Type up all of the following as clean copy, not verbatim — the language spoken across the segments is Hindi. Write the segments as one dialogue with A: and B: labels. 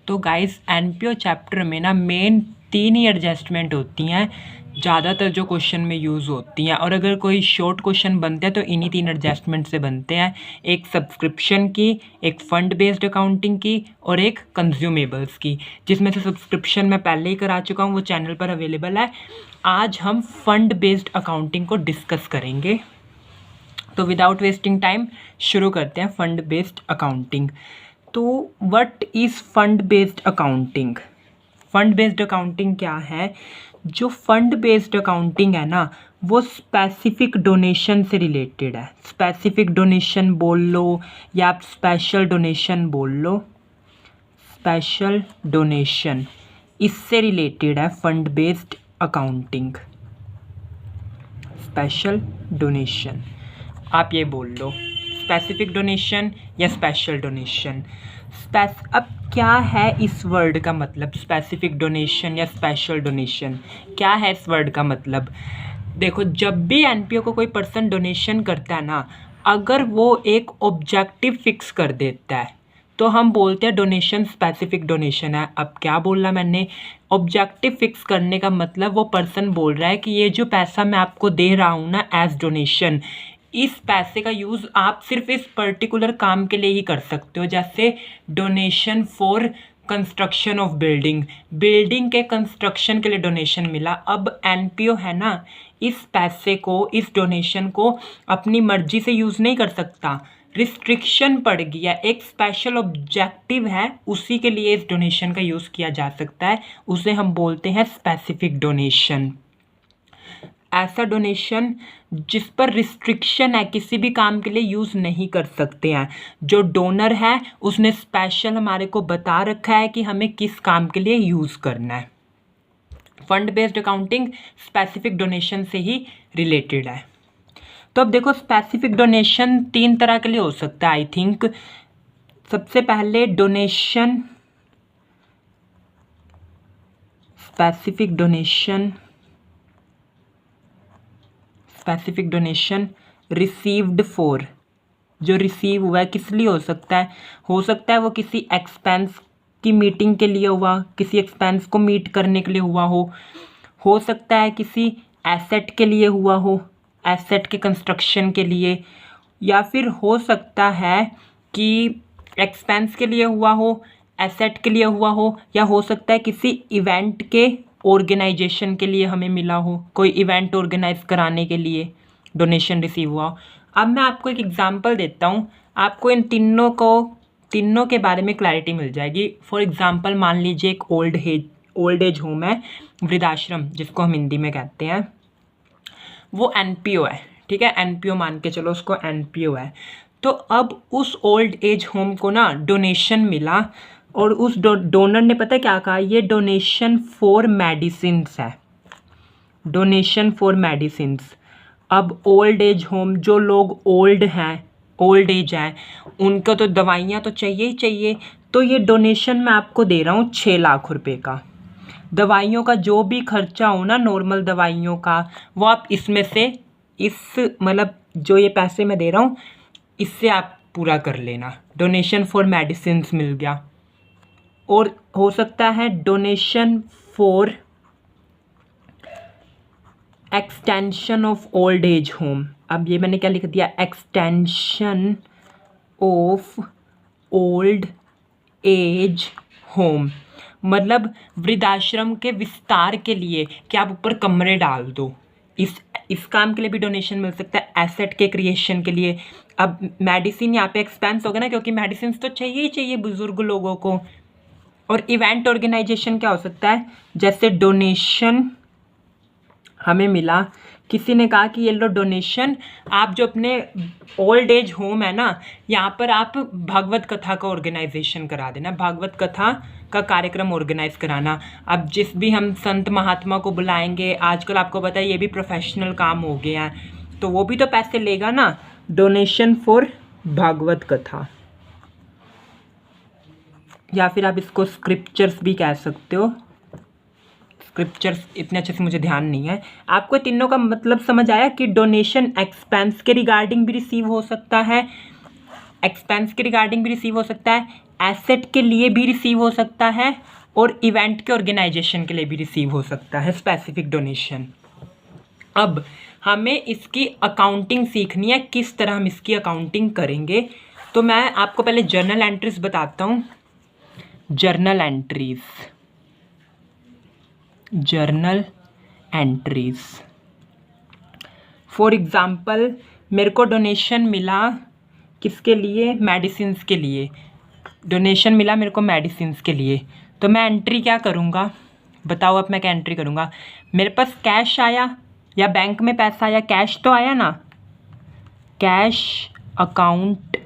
A: तो गाइस एनपीओ चैप्टर में ना मेन 3 ही एडजस्टमेंट होती हैं ज़्यादातर जो क्वेश्चन में यूज़ होती हैं, और अगर कोई शॉर्ट क्वेश्चन बनते हैं तो इन्हीं 3 एडजस्टमेंट से बनते हैं। एक सब्सक्रिप्शन की, एक फ़ंड बेस्ड अकाउंटिंग की और एक कंज्यूमेबल्स की, जिसमें से सब्सक्रिप्शन मैं पहले ही करा चुका हूँ, वो चैनल पर अवेलेबल है। आज हम फ़ंड बेस्ड अकाउंटिंग को डिस्कस करेंगे। तो विदाउट वेस्टिंग टाइम शुरू करते हैं फंड बेस्ड अकाउंटिंग। तो what is fund based accounting? Fund based accounting क्या है? जो फंड बेस्ड अकाउंटिंग है ना, वो स्पेसिफिक डोनेशन से रिलेटेड है। स्पेसिफिक डोनेशन बोल लो या आप स्पेशल डोनेशन बोल लो, स्पेशल डोनेशन इससे रिलेटेड है fund based accounting. Special donation आप ये बोल लो, स्पेसिफिक डोनेशन या स्पेशल डोनेशन। अब क्या है इस वर्ड का मतलब, स्पेसिफिक डोनेशन या स्पेशल डोनेशन? क्या है इस वर्ड का मतलब? देखो, जब भी एनपीओ को कोई पर्सन डोनेशन करता है ना, अगर वो एक ऑब्जेक्टिव फिक्स कर देता है तो हम बोलते हैं डोनेशन स्पेसिफिक डोनेशन है। अब क्या बोला मैंने? ऑब्जेक्टिव फिक्स करने का मतलब वो पर्सन बोल रहा है कि ये जो पैसा मैं आपको दे रहा हूँ ना एज डोनेशन, इस पैसे का यूज़ आप सिर्फ इस पर्टिकुलर काम के लिए ही कर सकते हो। जैसे donation for construction of building, building के कंस्ट्रक्शन के लिए डोनेशन मिला। अब एनपीओ है ना, इस पैसे को, इस डोनेशन को अपनी मर्जी से यूज़ नहीं कर सकता, रिस्ट्रिक्शन पड़ गया। एक स्पेशल ऑब्जेक्टिव है, उसी के लिए इस डोनेशन का यूज़ किया जा सकता है, उसे हम बोलते हैं स्पेसिफिक डोनेशन। ऐसा डोनेशन जिस पर रिस्ट्रिक्शन है, किसी भी काम के लिए यूज़ नहीं कर सकते हैं। जो डोनर है उसने स्पेशल हमारे को बता रखा है कि हमें किस काम के लिए यूज़ करना है। Fund based accounting specific donation से ही रिलेटेड है। तो अब देखो, स्पेसिफिक डोनेशन 3 तरह के लिए हो सकता है आई थिंक। सबसे पहले donation, specific donation received for, जो रिसीव हुआ है किस लिए हो सकता है? हो सकता है वो किसी एक्सपेंस की मीटिंग के लिए हुआ, किसी एक्सपेंस को मीट करने के लिए हुआ हो सकता है किसी एसेट के लिए हुआ हो, एसेट के कंस्ट्रक्शन के लिए, या फिर हो सकता है कि एक्सपेंस के लिए हुआ हो, एसेट के लिए हुआ हो, या हो सकता है किसी इवेंट के ऑर्गेनाइजेशन के लिए हमें मिला हो, कोई इवेंट ऑर्गेनाइज कराने के लिए डोनेशन रिसीव हुआ हो। अब मैं आपको एक एग्जांपल देता हूँ, आपको इन तीनों के बारे में क्लैरिटी मिल जाएगी। फॉर एग्जांपल मान लीजिए एक ओल्ड एज होम है, वृद्धाश्रम जिसको हम हिंदी में कहते हैं, वो एनपीओ है, ठीक है, एनपीओ मान के चलो उसको, एनपीओ है। तो अब उस ओल्ड एज होम को ना डोनेशन मिला, और उस डोनर ने पता क्या कहा, ये डोनेशन फॉर मेडिसिन्स है, डोनेशन फॉर मेडिसिन्स। अब ओल्ड एज होम, जो लोग ओल्ड हैं, ओल्ड एज हैं, उनको तो दवाइयाँ तो चाहिए ही चाहिए। तो ये डोनेशन मैं आपको दे रहा हूँ 6 लाख रुपए का। दवाइयों का जो भी खर्चा हो ना, नॉर्मल दवाइयों का, वो आप इसमें से, इस मतलब जो ये पैसे मैं दे रहा हूँ, इससे आप पूरा कर लेना। डोनेशन फॉर मेडिसिन्स मिल गया। और हो सकता है donation for extension of old age home. अब ये मैंने क्या लिख दिया, extension of old age home, मतलब वृद्धाश्रम के विस्तार के लिए कि आप ऊपर कमरे डाल दो, इस काम के लिए भी डोनेशन मिल सकता है, एसेट के क्रिएशन के लिए। अब मेडिसिन यहाँ पे एक्सपेंस होगा ना, क्योंकि मेडिसिन तो चाहिए ही चाहिए बुजुर्ग लोगों को। और इवेंट ऑर्गेनाइजेशन क्या हो सकता है, जैसे डोनेशन हमें मिला, किसी ने कहा कि ये लो डोनेशन, आप जो अपने ओल्ड एज होम है ना, यहाँ पर आप भागवत कथा का ऑर्गेनाइजेशन करा देना, भागवत कथा का कार्यक्रम ऑर्गेनाइज कराना। अब जिस भी हम संत महात्मा को बुलाएंगे, आजकल आपको पता है ये भी प्रोफेशनल काम हो गया है, तो वो भी तो पैसे लेगा ना। डोनेशन फॉर भागवत कथा, या फिर आप इसको स्क्रिप्चर्स भी कह सकते हो। स्क्रिप्चर्स इतने अच्छे से मुझे ध्यान नहीं है। आपको तीनों का मतलब समझ आया कि डोनेशन एक्सपेंस के रिगार्डिंग भी रिसीव हो सकता है, एक्सपेंस के रिगार्डिंग भी रिसीव हो सकता है, एसेट के लिए भी रिसीव हो सकता है और इवेंट के ऑर्गेनाइजेशन के लिए भी रिसीव हो सकता है स्पेसिफिक डोनेशन। अब हमें इसकी अकाउंटिंग सीखनी है, किस तरह हम इसकी अकाउंटिंग करेंगे। तो मैं आपको पहले जर्नल एंट्रीज बताता हूँ। जर्नल एंट्रीज फॉर एग्ज़ाम्पल मेरे को डोनेशन मिला किसके लिए, मेडिसिन्स के लिए। डोनेशन मिला मेरे को मेडिसिन्स के लिए, तो मैं एंट्री क्या करूँगा बताओ। अब मैं क्या एंट्री करूँगा, मेरे पास कैश आया या बैंक में पैसा आया, कैश तो आया ना, cash account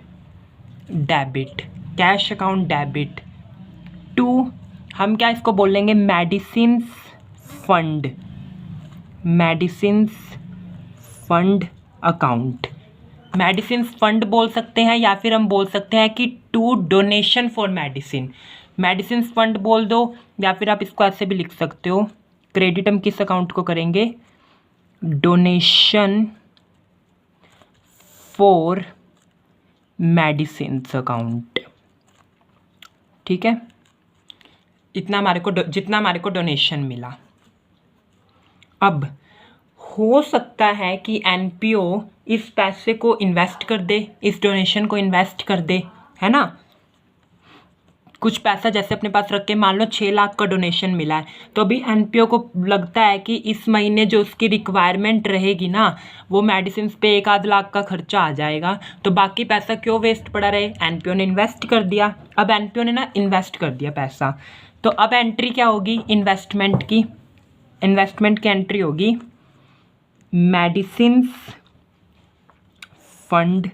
A: debit, cash account debit to, हम क्या इसको बोलेंगे, medicines fund, medicines fund account. Medicines fund बोल सकते हैं या फिर हम बोल सकते हैं कि to donation for medicine, medicines fund बोल दो, या फिर आप इसको ऐसे भी लिख सकते हो। क्रेडिट हम किस अकाउंट को करेंगे, डोनेशन फॉर मेडिसिन्स अकाउंट। ठीक है, इतना हमारे को जितना हमारे को डोनेशन मिला। अब हो सकता है कि एनपीओ इस पैसे को इन्वेस्ट कर दे, इस डोनेशन को इन्वेस्ट कर दे, है ना। कुछ पैसा जैसे अपने पास रख के, मान लो 6 लाख का डोनेशन मिला है, तो अभी एनपीओ को लगता है कि इस महीने जो उसकी रिक्वायरमेंट रहेगी ना, वो मेडिसिन पे 1-आध लाख का खर्चा आ जाएगा, तो बाकी पैसा क्यों वेस्ट पड़ा रहे, एनपीओ ने इन्वेस्ट कर दिया। अब एनपीओ ने ना इन्वेस्ट कर दिया पैसा, तो अब एंट्री क्या होगी, इन्वेस्टमेंट की, इन्वेस्टमेंट की एंट्री होगी मेडिसिन्स फंड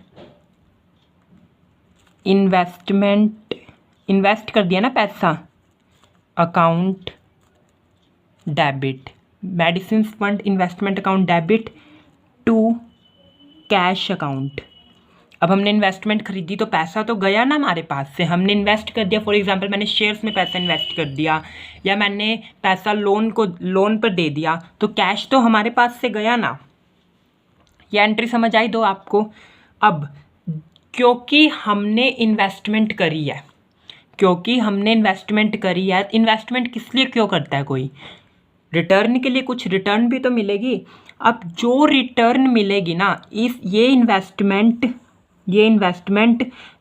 A: इन्वेस्टमेंट, इन्वेस्ट कर दिया ना पैसा, account debit, medicines fund investment account debit to cash account. अब हमने इन्वेस्टमेंट खरीदी तो पैसा तो गया ना हमारे पास से, हमने इन्वेस्ट कर दिया। फॉर एग्जांपल मैंने शेयर्स में पैसा इन्वेस्ट कर दिया, या मैंने पैसा लोन पर दे दिया, तो कैश तो हमारे पास से गया ना। ये एंट्री समझ आई दो आपको। अब क्योंकि हमने इन्वेस्टमेंट करी है, क्योंकि हमने इन्वेस्टमेंट करी है, इन्वेस्टमेंट किस लिए क्यों करता है कोई, रिटर्न के लिए, कुछ रिटर्न भी तो मिलेगी। अब जो रिटर्न मिलेगी ना, ये इन्वेस्टमेंट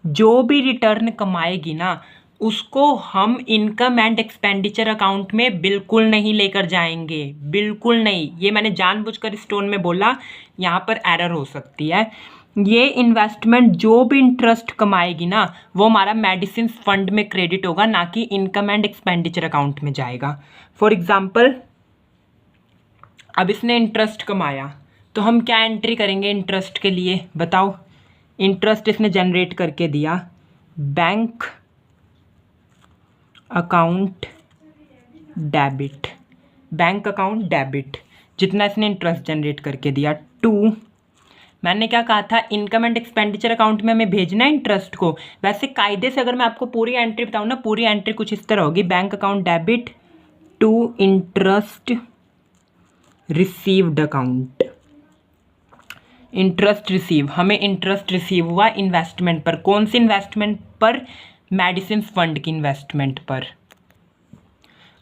A: जो भी रिटर्न कमाएगी ना, उसको हम इनकम एंड एक्सपेंडिचर अकाउंट में बिल्कुल नहीं लेकर जाएंगे, बिल्कुल नहीं। ये मैंने जानबूझकर इस टोन में बोला, यहाँ पर एरर हो सकती है। ये इन्वेस्टमेंट जो भी इंटरेस्ट कमाएगी ना, वो हमारा मेडिसिन फंड में क्रेडिट होगा, ना कि इनकम एंड एक्सपेंडिचर अकाउंट में जाएगा। फॉर एग्जाम्पल अब इसने इंटरेस्ट कमाया, तो हम क्या एंट्री करेंगे इंटरेस्ट के लिए बताओ। इंटरेस्ट इसने जनरेट करके दिया, bank account debit, bank account debit, जितना इसने इंटरेस्ट जनरेट करके दिया टू, मैंने क्या कहा था, इनकम एंड एक्सपेंडिचर अकाउंट में हमें भेजना है इंटरेस्ट को। वैसे कायदे से अगर मैं आपको पूरी एंट्री बताऊँ ना, पूरी एंट्री कुछ इस तरह होगी, bank account debit to interest received account, interest receive, हमें इंटरेस्ट रिसीव हुआ इन्वेस्टमेंट पर। कौन सी इन्वेस्टमेंट पर, मेडिसिन फंड की इन्वेस्टमेंट पर।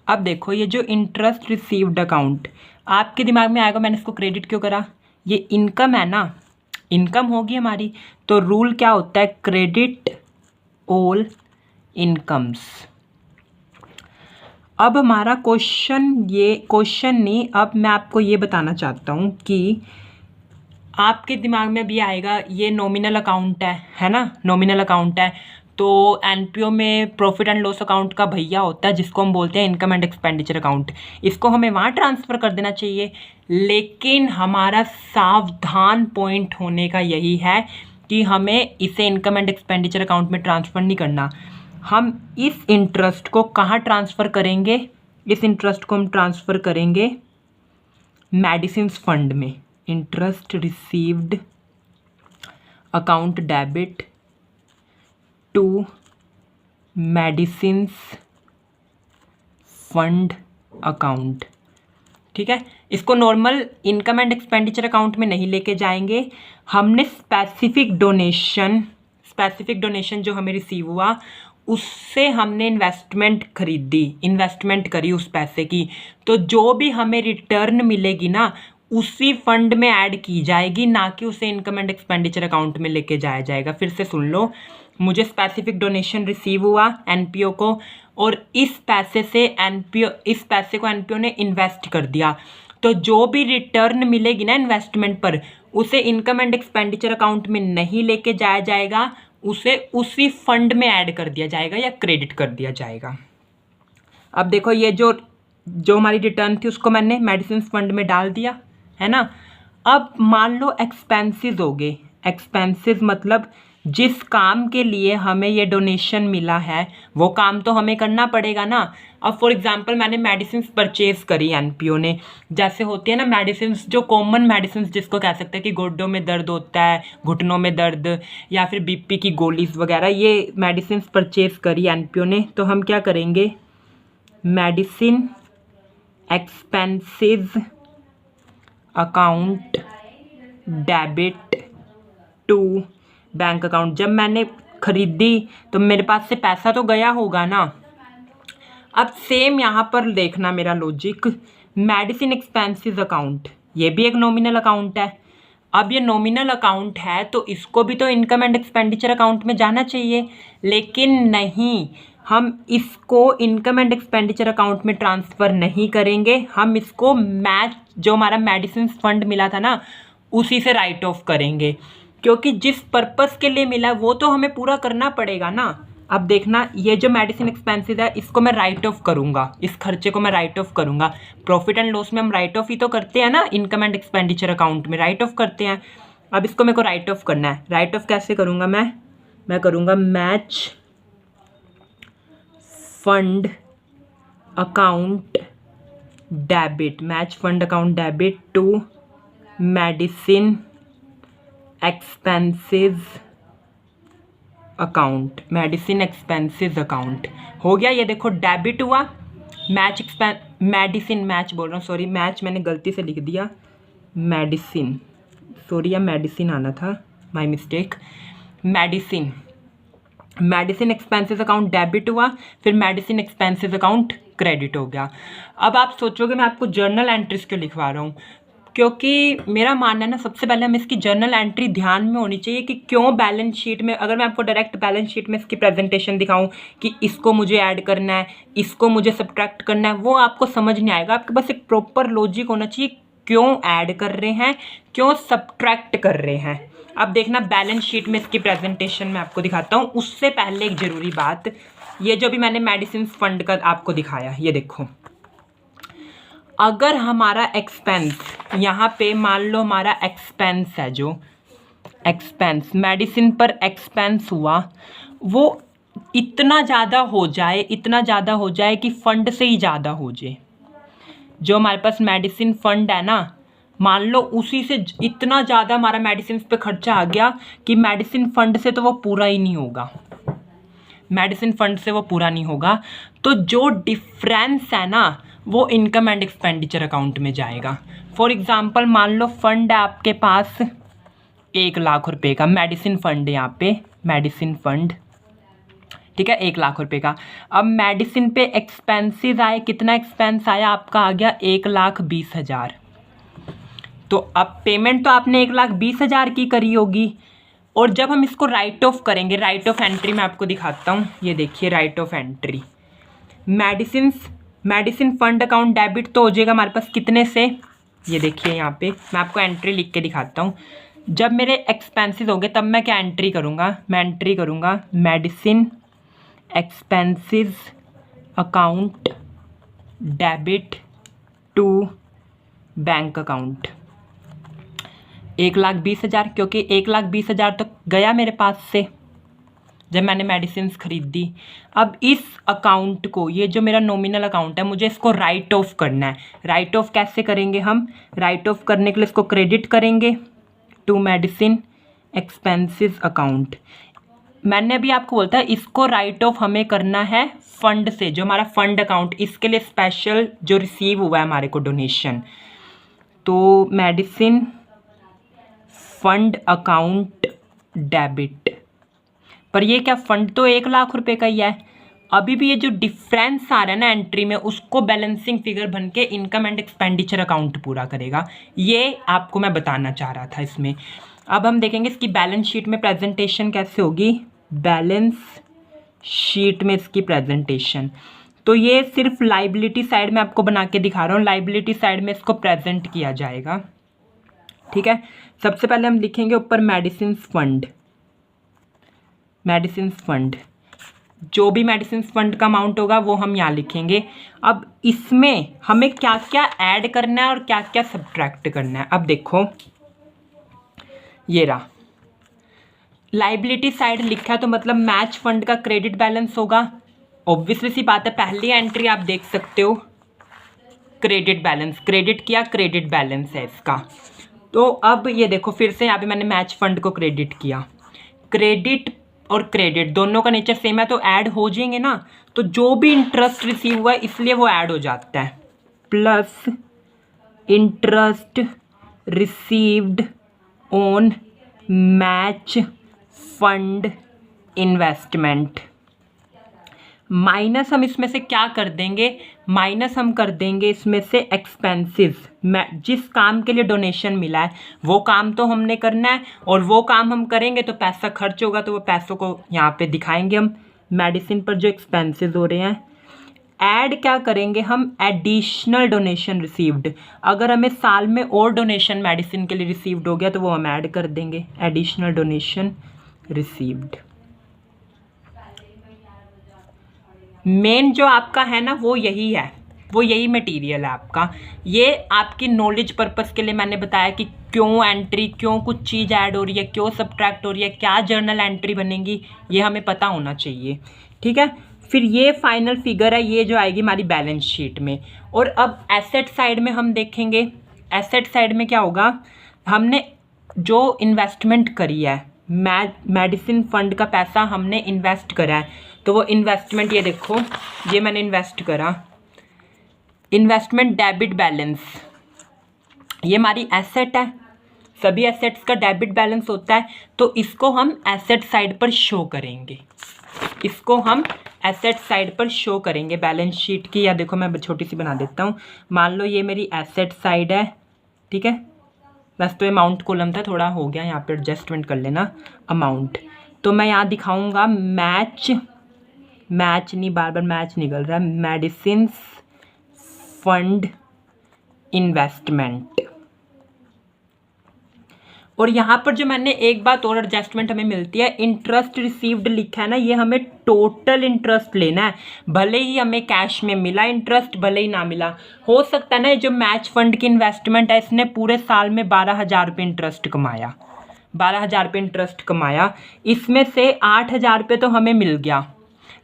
A: अब देखो ये जो इंटरेस्ट रिसीव्ड अकाउंट, आपके दिमाग में आएगा मैंने इसको क्रेडिट क्यों करा, ये इनकम है ना, इनकम होगी हमारी, तो रूल क्या होता है, क्रेडिट ऑल इनकम्स। अब हमारा क्वेश्चन नहीं, अब मैं आपको ये बताना चाहता हूँ कि आपके दिमाग में भी आएगा ये नॉमिनल अकाउंट है ना, नॉमिनल अकाउंट है, तो एनपीओ में प्रॉफिट एंड लॉस अकाउंट का भैया होता है जिसको हम बोलते हैं इनकम एंड एक्सपेंडिचर अकाउंट, इसको हमें वहाँ ट्रांसफ़र कर देना चाहिए। लेकिन हमारा सावधान पॉइंट होने का यही है कि हमें इसे इनकम एंड एक्सपेंडिचर अकाउंट में ट्रांसफ़र नहीं करना। हम इस इंटरेस्ट को कहाँ ट्रांसफ़र करेंगे, इस इंटरेस्ट को हम ट्रांसफ़र करेंगे मेडिसिन फंड में, interest received account debit to medicine fund account. ठीक है, इसको normal income and expenditure account में नहीं लेके जाएंगे, हमने स्पेसिफिक डोनेशन जो हमें रिसीव हुआ उससे हमने इन्वेस्टमेंट करी उस पैसे की, तो जो भी हमें रिटर्न मिलेगी ना उसी फंड में ऐड की जाएगी, ना कि उसे इनकम एंड एक्सपेंडिचर अकाउंट में लेके जाया जाएगा। फिर से सुन लो, मुझे स्पेसिफिक डोनेशन रिसीव हुआ एनपीओ को, और इस पैसे को एनपीओ ने इन्वेस्ट कर दिया, तो जो भी रिटर्न मिलेगी ना इन्वेस्टमेंट पर, उसे इनकम एंड एक्सपेंडिचर अकाउंट में नहीं लेके जाया जाएगा, उसे उसी फंड में ऐड कर दिया जाएगा या क्रेडिट कर दिया जाएगा। अब देखो, ये जो हमारी रिटर्न थी उसको मैंने मेडिसिन फंड में डाल दिया, है ना। अब मान लो एक्सपेंसेस हो गए। एक्सपेंसेस मतलब जिस काम के लिए हमें ये डोनेशन मिला है वो काम तो हमें करना पड़ेगा ना। अब फॉर एग्जांपल मैंने मेडिसिन परचेज करी एनपीओ ने, जैसे होती है ना मेडिसिन, जो कॉमन मेडिसिन जिसको कह सकते हैं कि गोड्डों में दर्द होता है, घुटनों में दर्द, या फिर बीपी की गोलीज वगैरह, ये मेडिसिन परचेज करी एनपीओ ने, तो हम क्या करेंगे, medicine expenses account debit to bank account. जब मैंने खरीदी तो मेरे पास से पैसा तो गया होगा ना। अब सेम यहाँ पर देखना मेरा लॉजिक, मेडिसिन एक्सपेंसेस अकाउंट, ये भी एक नॉमिनल अकाउंट है। अब ये नॉमिनल अकाउंट है तो इसको भी तो इनकम एंड एक्सपेंडिचर अकाउंट में जाना चाहिए, लेकिन नहीं, हम इसको इनकम एंड एक्सपेंडिचर अकाउंट में ट्रांसफ़र नहीं करेंगे। हम इसको जो हमारा मेडिसिन फंड मिला था ना उसी से राइट ऑफ करेंगे, क्योंकि जिस पर्पस के लिए मिला वो तो हमें पूरा करना पड़ेगा ना। अब देखना, ये जो मेडिसिन एक्सपेंसेस है इसको मैं राइट ऑफ करूँगा, इस खर्चे को मैं राइट ऑफ करूँगा। प्रॉफिट एंड लॉस में हम राइट ऑफ ही तो करते हैं ना, इनकम एंड एक्सपेंडिचर अकाउंट में राइट ऑफ करते हैं। अब इसको मेरे को राइट ऑफ करना है। राइट ऑफ कैसे करूँगा मैं करूँगा match fund account debit, match fund account debit to medicine expenses account, medicine expenses account हो गया। ये देखो डेबिट हुआ, मैच मैंने गलती से लिख दिया मेडिसिन, सॉरी, या मेडिसिन आना था, my mistake. Medicine expenses account debit हुआ, फिर मेडिसिन एक्सपेंसेस अकाउंट क्रेडिट हो गया। अब आप सोचोगे मैं आपको जर्नल एंट्रीज क्यों लिखवा रहा हूँ, क्योंकि मेरा मानना है ना, सबसे पहले हमें इसकी जर्नल एंट्री ध्यान में होनी चाहिए कि क्यों बैलेंस शीट में, अगर मैं आपको डायरेक्ट बैलेंस शीट में इसकी प्रेजेंटेशन दिखाऊं कि इसको मुझे ऐड करना है, इसको मुझे सब्ट्रैक्ट करना है, वो आपको समझ नहीं आएगा। आपके पास एक प्रॉपर लॉजिक होना चाहिए, क्यों ऐड कर रहे हैं, क्यों सब्ट्रैक्ट कर रहे हैं। अब देखना, बैलेंस शीट में इसकी प्रेजेंटेशन मैं आपको दिखाता हूँ। उससे पहले एक ज़रूरी बात, ये जो भी मैंने मेडिसिन फंड का आपको दिखाया, ये देखो, अगर हमारा एक्सपेंस यहाँ पे मान लो हमारा एक्सपेंस है, जो एक्सपेंस मेडिसिन पर एक्सपेंस हुआ, वो इतना ज़्यादा हो जाए कि फ़ंड से ही ज़्यादा हो जाए। जो हमारे पास मेडिसिन फंड है ना, मान लो उसी से इतना ज़्यादा हमारा मेडिसिन पे खर्चा आ गया कि मेडिसिन फंड से तो वो पूरा ही नहीं होगा, तो जो डिफरेंस है ना वो इनकम एंड एक्सपेंडिचर अकाउंट में जाएगा। फॉर एग्जांपल मान लो फंड है आपके पास 1 लाख रुपए का, मेडिसिन फंड है यहाँ पे, मेडिसिन फंड, ठीक है, 1 लाख रुपए का। अब मेडिसिन पे एक्सपेंसेस आए, कितना एक्सपेंस आया आपका, आ गया 1,20,000। तो अब पेमेंट तो आपने 1,20,000 की करी होगी, और जब हम इसको राइट ऑफ करेंगे, राइट ऑफ एंट्री मैं आपको दिखाता हूँ, ये देखिए right of entry, medicine fund account debit तो हो जाएगा हमारे पास कितने से, ये देखिए यहाँ पे मैं आपको एंट्री लिख के दिखाता हूँ। जब मेरे एक्सपेंसेस होंगे तब मैं क्या एंट्री करूँगा, मैं एंट्री करूँगा medicine expenses account debit to bank account 1,20,000, क्योंकि 1,20,000 तो गया मेरे पास से जब मैंने मेडिसिन खरीदी। अब इस अकाउंट को, ये जो मेरा नॉमिनल अकाउंट है, मुझे इसको राइट ऑफ करना है। राइट ऑफ कैसे करेंगे हम, राइट ऑफ करने के लिए इसको क्रेडिट करेंगे टू मेडिसिन एक्सपेंसेस अकाउंट। मैंने अभी आपको बोलता है इसको राइट ऑफ हमें करना है फंड से, जो हमारा फंड अकाउंट, इसके लिए स्पेशल जो रिसीव हुआ है हमारे को डोनेशन, तो मेडिसिन फंड अकाउंट डेबिट, पर ये क्या, फंड तो 1 लाख रुपए का ही है। अभी भी ये जो डिफरेंस आ रहा है ना एंट्री में, उसको बैलेंसिंग फिगर बन के इनकम एंड एक्सपेंडिचर अकाउंट पूरा करेगा। ये आपको मैं बताना चाह रहा था इसमें। अब हम देखेंगे इसकी बैलेंस शीट में प्रेजेंटेशन कैसे होगी। बैलेंस शीट में इसकी प्रेजेंटेशन, तो ये सिर्फ लाइबिलिटी साइड में आपको बना के दिखा रहा हूँ, लाइबिलिटी साइड में इसको प्रेजेंट किया जाएगा। ठीक है, सबसे पहले हम लिखेंगे ऊपर मेडिसिन फंड। मेडिसिन फंड, जो भी मेडिसिन फंड का अमाउंट होगा वो हम यहाँ लिखेंगे। अब इसमें हमें क्या क्या ऐड करना है और क्या क्या सब्ट्रैक्ट करना है। अब देखो, ये रहा लाइबिलिटी साइड लिखा है, तो मतलब मैच फंड का क्रेडिट बैलेंस होगा। ऑब्वियसली सी बात है, पहली एंट्री आप देख सकते हो क्रेडिट बैलेंस, क्रेडिट किया, क्रेडिट बैलेंस है इसका। तो अब ये देखो, फिर से यहाँ पे मैंने मैच फंड को क्रेडिट किया। क्रेडिट और क्रेडिट दोनों का नेचर सेम है, तो ऐड हो जाएंगे ना। तो जो भी इंटरेस्ट रिसीव हुआ है इसलिए वो ऐड हो जाता है, plus interest received on match fund investment, minus हम इसमें से क्या कर देंगे, माइनस हम कर देंगे इसमें से एक्सपेंसेस। जिस काम के लिए डोनेशन मिला है वो काम तो हमने करना है, और वो काम हम करेंगे तो पैसा खर्च होगा, तो वो पैसों को यहाँ पे दिखाएंगे हम। मेडिसिन पर जो एक्सपेंसेस हो रहे हैं, ऐड क्या करेंगे हम, एडिशनल डोनेशन रिसीव्ड। अगर हमें साल में और डोनेशन मेडिसिन के लिए रिसीव्ड हो गया तो वो हम ऐड कर देंगे, एडिशनल डोनेशन रिसीव्ड। मेन जो आपका है ना वो यही है, वो यही मटेरियल है आपका। ये आपकी नॉलेज पर्पस के लिए मैंने बताया कि क्यों एंट्री, क्यों कुछ चीज़ ऐड हो रही है, क्यों सब्ट्रैक्ट हो रही है, क्या जर्नल एंट्री बनेगी, ये हमें पता होना चाहिए। ठीक है, फिर ये फाइनल फिगर है, ये जो आएगी हमारी बैलेंस शीट में। और अब एसेट साइड में हम देखेंगे, एसेट साइड में क्या होगा, हमने जो इन्वेस्टमेंट करी है, मेडिसिन फंड का पैसा हमने इन्वेस्ट करा है, तो वो इन्वेस्टमेंट, ये देखो ये मैंने इन्वेस्ट करा, इन्वेस्टमेंट डेबिट बैलेंस, ये हमारी एसेट है। सभी एसेट्स का डेबिट बैलेंस होता है, तो इसको हम एसेट साइड पर शो करेंगे, इसको हम एसेट साइड पर शो करेंगे बैलेंस शीट की। या देखो मैं छोटी सी बना देता हूँ, मान लो ये मेरी एसेट साइड है। ठीक है, बस तो अमाउंट कॉलम था, थोड़ा हो गया यहाँ पे एडजस्टमेंट कर लेना अमाउंट। तो मैं यहाँ दिखाऊंगा मैच नहीं, बार बार मैच निकल रहा है, मेडिसिन फंड इन्वेस्टमेंट। और यहाँ पर जो मैंने एक बात और एडजस्टमेंट हमें मिलती है, इंटरेस्ट रिसीव्ड लिखा है ना, ये हमें टोटल इंटरेस्ट लेना है। भले ही हमें कैश में मिला इंटरेस्ट, भले ही ना मिला, हो सकता है ना जो मैच फंड की इन्वेस्टमेंट है इसने पूरे साल में 12,000 रुपये इंटरेस्ट कमाया, 12,000 रुपये इंटरेस्ट कमाया, इसमें से 8,000 रुपये तो हमें मिल गया,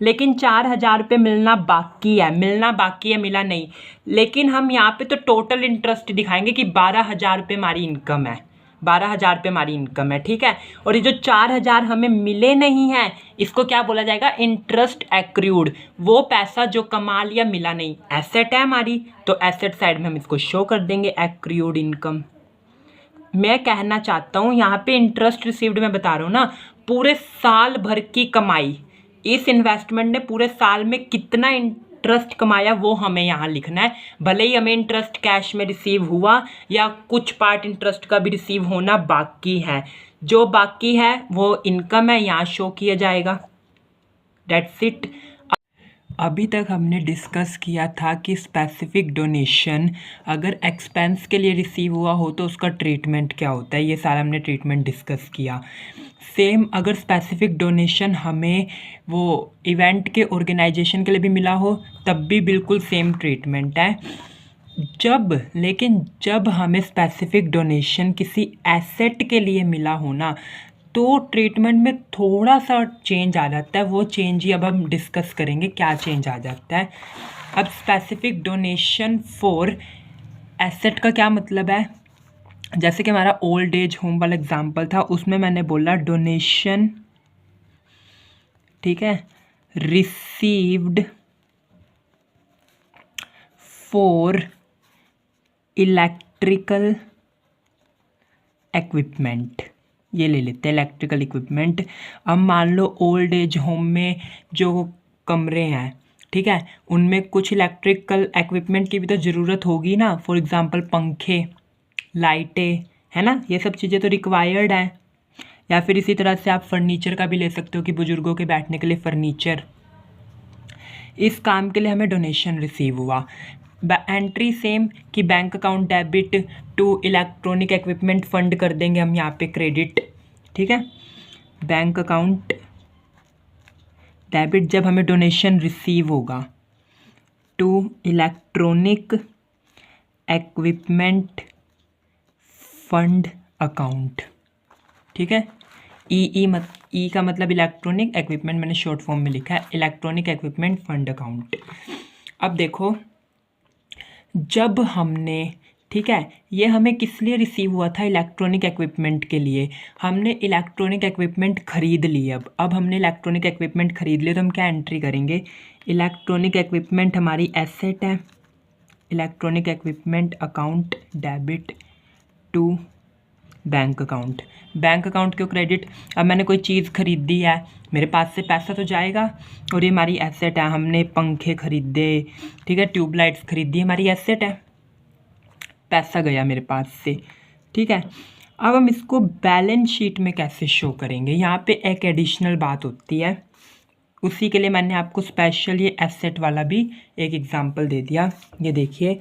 A: लेकिन 4,000 रुपये मिलना बाकी है, मिला नहीं। लेकिन हम यहाँ पे तो टोटल इंटरेस्ट दिखाएंगे कि 12,000 रुपये हमारी इनकम है, 12,000 रुपये हमारी इनकम है। ठीक है, और ये जो 4,000 हमें मिले नहीं हैं, इसको क्या बोला जाएगा, इंटरेस्ट एक्रूड। वो पैसा जो कमा लिया मिला नहीं, एसेट है हमारी, तो एसेट साइड में हम इसको शो कर देंगे एक्रूड इनकम। मैं कहना चाहता हूँ यहाँ पे इंटरेस्ट रिसीव्ड में बता रहा हूँ ना, पूरे साल भर की कमाई, इस इन्वेस्टमेंट ने पूरे साल में कितना इंटरेस्ट कमाया वो हमें यहाँ लिखना है। भले ही हमें इंटरेस्ट कैश में रिसीव हुआ या कुछ पार्ट इंटरेस्ट का भी रिसीव होना बाकी है, जो बाकी है वो इनकम है, यहाँ शो किया जाएगा। That's it. अभी तक हमने डिस्कस किया था कि स्पेसिफिक डोनेशन अगर एक्सपेंस के लिए रिसीव हुआ हो तो उसका ट्रीटमेंट क्या होता है, ये सारा हमने ट्रीटमेंट डिस्कस किया। सेम अगर स्पेसिफिक डोनेशन हमें वो इवेंट के ऑर्गेनाइजेशन के लिए भी मिला हो तब भी बिल्कुल सेम ट्रीटमेंट है। जब हमें स्पेसिफिक डोनेशन किसी एसेट के लिए मिला हो ना, तो ट्रीटमेंट में थोड़ा सा चेंज आ जाता है। वो चेंज ही अब हम डिस्कस करेंगे क्या चेंज आ जाता है। अब स्पेसिफिक डोनेशन फॉर एसेट का क्या मतलब है, जैसे कि हमारा ओल्ड एज होम वाला एग्जांपल था, उसमें मैंने बोला डोनेशन, ठीक है, रिसीव्ड फॉर इलेक्ट्रिकल इक्विपमेंट, ये ले लेते हैं इलेक्ट्रिकल इक्विपमेंट। अब मान लो ओल्ड एज होम में जो कमरे हैं, ठीक है, उनमें कुछ इलेक्ट्रिकल इक्विपमेंट की भी तो ज़रूरत होगी ना। फॉर एग्जांपल पंखे, लाइटें, है ना, ये सब चीज़ें तो रिक्वायर्ड हैं। या फिर इसी तरह से आप फर्नीचर का भी ले सकते हो कि बुजुर्गों के बैठने के लिए फर्नीचर। इस काम के लिए हमें डोनेशन रिसीव हुआ। एंट्री सेम कि bank account debit to electronic equipment fund कर देंगे हम यहाँ पे क्रेडिट, ठीक है। बैंक अकाउंट डेबिट जब हमें डोनेशन रिसीव होगा to electronic equipment fund account, ठीक है। ई का मतलब इलेक्ट्रॉनिक इक्विपमेंट, मैंने शॉर्ट फॉर्म में लिखा है इलेक्ट्रॉनिक इक्विपमेंट फंड अकाउंट। अब देखो जब हमने, ठीक है, ये हमें किस लिए रिसीव हुआ था, इलेक्ट्रॉनिक इक्विपमेंट के लिए। हमने इलेक्ट्रॉनिक इक्विपमेंट खरीद ली। अब हमने इलेक्ट्रॉनिक इक्विपमेंट खरीद लिए तो हम क्या एंट्री करेंगे, इलेक्ट्रॉनिक इक्विपमेंट हमारी एसेट है, electronic equipment account debit to bank account. Bank account क्यों क्रेडिट, अब मैंने कोई चीज़ खरीदी है, मेरे पास से पैसा तो जाएगा, और ये हमारी एसेट है, हमने पंखे खरीदे, ठीक है, ट्यूबलाइट्स खरीदी, हमारी एसेट है, पैसा गया मेरे पास से, ठीक है। अब हम इसको बैलेंस शीट में कैसे शो करेंगे, यहाँ पे एक एडिशनल बात होती है, उसी के लिए मैंने आपको स्पेशल ये एसेट वाला भी एक एग्जांपल दे दिया। ये देखिए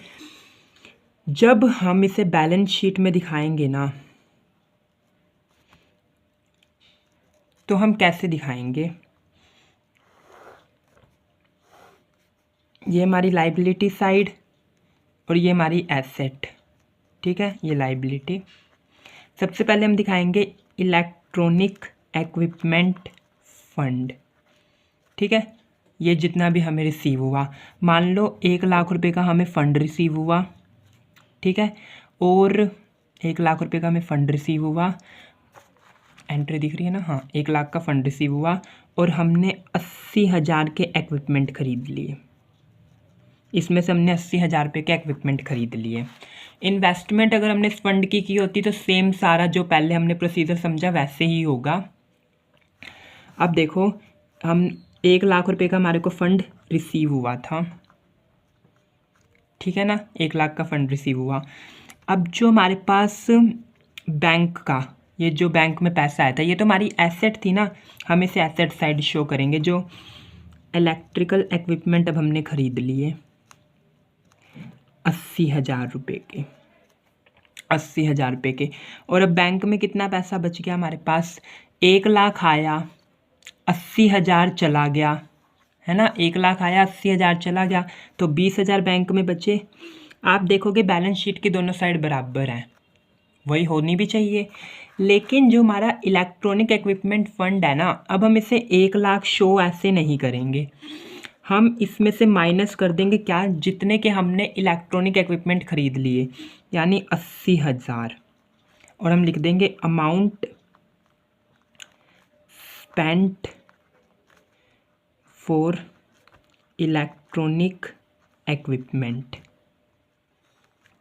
A: जब हम इसे बैलेंस शीट में दिखाएंगे ना, तो हम कैसे दिखाएंगे, ये हमारी लाइबिलिटी साइड और ये हमारी एसेट, ठीक है, ये लाइबिलिटी। सबसे पहले हम दिखाएंगे इलेक्ट्रॉनिक इक्विपमेंट फंड, ठीक है, ये जितना भी हमें रिसीव हुआ, मान लो 1,00,000 रुपये का हमें फ़ंड रिसीव हुआ, ठीक है, और 1,00,000 रुपये का हमें फ़ंड रिसीव हुआ, एंट्री दिख रही है ना, हाँ, 1,00,000 का फ़ंड रिसीव हुआ और हमने 80,000 के इक्विपमेंट खरीद लिए। इसमें से हमने 80,000 रुपये के इक्विपमेंट खरीद लिए। इन्वेस्टमेंट अगर हमने इस फंड की होती तो सेम सारा जो पहले हमने प्रोसीजर समझा वैसे ही होगा। अब देखो हम 1,00,000 रुपये का हमारे को फ़ंड रिसीव हुआ था, ठीक है ना, 1,00,000 का फ़ंड रिसीव हुआ। अब जो हमारे पास बैंक का, ये जो बैंक में पैसा आया था, ये तो हमारी एसेट थी ना, हम इसे एसेट साइड शो करेंगे। जो इलेक्ट्रिकल इक्विपमेंट अब हमने ख़रीद लिए 80,000 रुपये के, 80,000 रुपये के, और अब बैंक में कितना पैसा बच गया हमारे पास, 1,00,000 आया, 80,000 चला गया, है ना, 1,00,000 आया, 80,000 चला गया, तो 20,000 बैंक में बचे। आप देखोगे बैलेंस शीट की दोनों साइड बराबर हैं, वही होनी भी चाहिए। लेकिन जो हमारा इलेक्ट्रॉनिक इक्विपमेंट फ़ंड है ना, अब हम इसे 1,00,000 शो ऐसे नहीं करेंगे, हम इसमें से माइनस कर देंगे क्या, जितने के हमने इलेक्ट्रॉनिक इक्विपमेंट ख़रीद लिए, यानी 80,000, और हम लिख देंगे amount spent for electronic equipment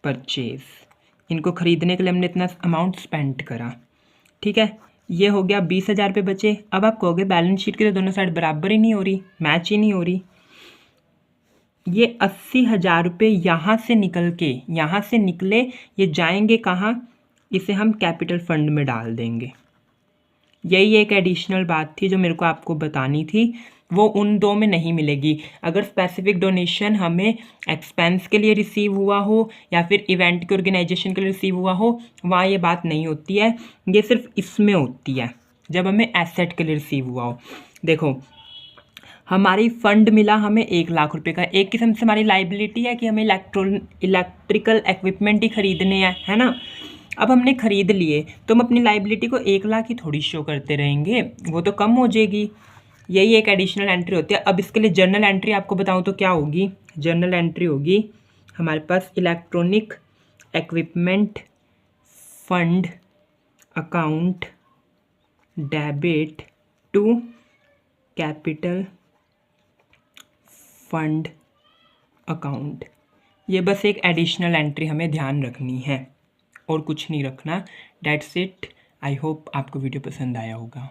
A: purchase. इनको ख़रीदने के लिए हमने इतना अमाउंट स्पेंड करा, ठीक है। ये हो गया 20,000 रुपये बचे। अब आप कहोगे बैलेंस शीट की तो दोनों साइड बराबर ही नहीं हो रही, मैच ही नहीं हो रही। ये 80,000 रुपये यहाँ से निकल के, यहाँ से निकले, ये जाएंगे कहाँ, इसे हम कैपिटल फंड में डाल देंगे। यही एक एडिशनल बात थी जो मेरे को आपको बतानी थी, वो उन दो में नहीं मिलेगी। अगर स्पेसिफिक डोनेशन हमें एक्सपेंस के लिए रिसीव हुआ हो या फिर इवेंट के ऑर्गेनाइजेशन के लिए रिसीव हुआ हो, वहाँ ये बात नहीं होती है, ये सिर्फ इसमें होती है जब हमें एसेट के लिए रिसीव हुआ हो। देखो हमारी फ़ंड मिला हमें 1,00,000 रुपये का, एक किस्म से हमारी लाइबिलिटी है कि हमें इलेक्ट्रिकल इक्विपमेंट ही ख़रीदने हैं, है ना। अब हमने ख़रीद लिए तो हम अपनी लाइबिलिटी को 1,00,000 ही थोड़ी शो करते रहेंगे, वो तो कम हो जाएगी। यही एक एडिशनल एंट्री होती है। अब इसके लिए जर्नल एंट्री आपको बताऊं तो क्या होगी, जर्नल एंट्री होगी हमारे पास electronic equipment fund account debit to capital fund account. ये बस एक एडिशनल एंट्री हमें ध्यान रखनी है और कुछ नहीं रखना, डेट्स इट। आई होप आपको वीडियो पसंद आया होगा।